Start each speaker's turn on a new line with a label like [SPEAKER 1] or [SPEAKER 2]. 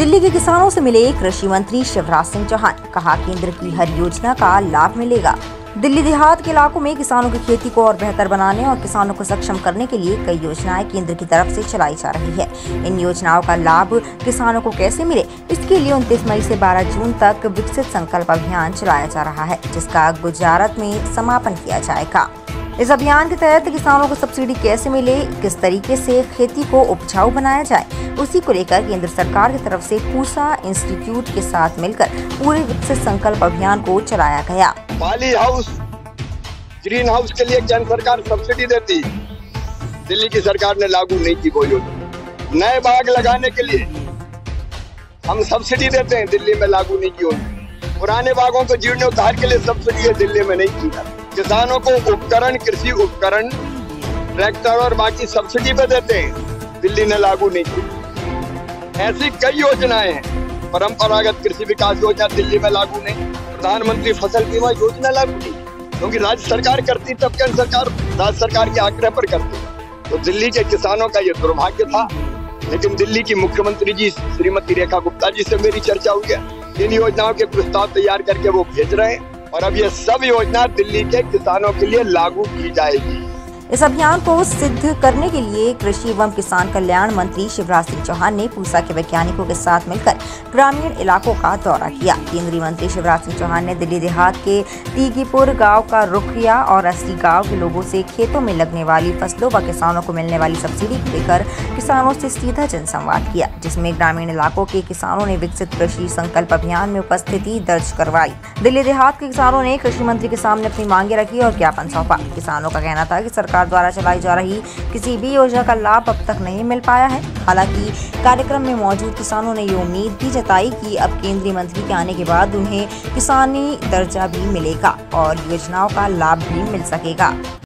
[SPEAKER 1] दिल्ली के किसानों से मिले कृषि मंत्री शिवराज सिंह चौहान। कहा, केंद्र की हर योजना का लाभ मिलेगा। दिल्ली देहात के इलाकों में किसानों की खेती को और बेहतर बनाने और किसानों को सक्षम करने के लिए कई योजनाएं केंद्र की तरफ से चलाई जा रही है। इन योजनाओं का लाभ किसानों को कैसे मिले, इसके लिए 29 मई से 12 जून तक विकसित संकल्प अभियान चलाया जा रहा है, जिसका गुजरात में समापन किया जाएगा। इस अभियान के तहत किसानों को सब्सिडी कैसे मिले, किस तरीके से खेती को उपजाऊ बनाया जाए, उसी को लेकर केंद्र सरकार की तरफ से पूसा इंस्टीट्यूट के साथ मिलकर पूरे विकसित संकल्प अभियान को चलाया गया।
[SPEAKER 2] पॉली हाउस, ग्रीन हाउस के लिए केंद्र सरकार सब्सिडी देती, दिल्ली की सरकार ने लागू नहीं की कोई योजना। नए बाग लगाने के लिए हम सब्सिडी देते हैं, दिल्ली में लागू नहीं की होती। पुराने बागों को जीर्णोद्धार के लिए सब्सिडी है, दिल्ली में नहीं की जाती। किसानों को उपकरण, कृषि उपकरण, ट्रैक्टर और बाकी सब्सिडी पे देते हैं, दिल्ली ने लागू नहीं की। ऐसी कई योजनाएं हैं। परंपरागत कृषि विकास योजना दिल्ली में लागू नहीं। प्रधानमंत्री फसल बीमा योजना लागू नहीं, क्योंकि राज्य सरकार करती तब केंद्र सरकार राज्य सरकार के आग्रह पर करती। तो दिल्ली के किसानों का ये दुर्भाग्य था। लेकिन दिल्ली की मुख्यमंत्री जी श्रीमती रेखा गुप्ता जी से मेरी चर्चा हुई है। इन योजनाओं के प्रस्ताव तैयार करके वो भेज रहे हैं और अब ये सब योजना दिल्ली के किसानों के लिए लागू की जाएगी।
[SPEAKER 1] इस अभियान को सिद्ध करने के लिए कृषि एवं किसान कल्याण मंत्री शिवराज सिंह चौहान ने पूसा के वैज्ञानिकों के साथ मिलकर ग्रामीण इलाकों का दौरा किया। केंद्रीय मंत्री शिवराज सिंह चौहान ने दिल्ली देहात के तीगीपुर गांव का रुख किया और 80 गांव के लोगों से खेतों में लगने वाली फसलों व किसानों को मिलने वाली सब्सिडी को लेकर किसानों से सीधा जनसंवाद किया, जिसमें ग्रामीण इलाकों के किसानों ने विकसित कृषि संकल्प अभियान में उपस्थिति दर्ज करवाई। दिल्ली देहात के किसानों ने कृषि मंत्री के सामने अपनी मांगे रखी और ज्ञापन सौंपा। किसानों का कहना था कि सरकार द्वारा चलाई जा रही किसी भी योजना का लाभ अब तक नहीं मिल पाया है। हालांकि कार्यक्रम में मौजूद किसानों ने ये उम्मीद भी जताई कि अब केंद्रीय मंत्री के आने के बाद उन्हें किसानी दर्जा भी मिलेगा और योजनाओं का लाभ भी मिल सकेगा।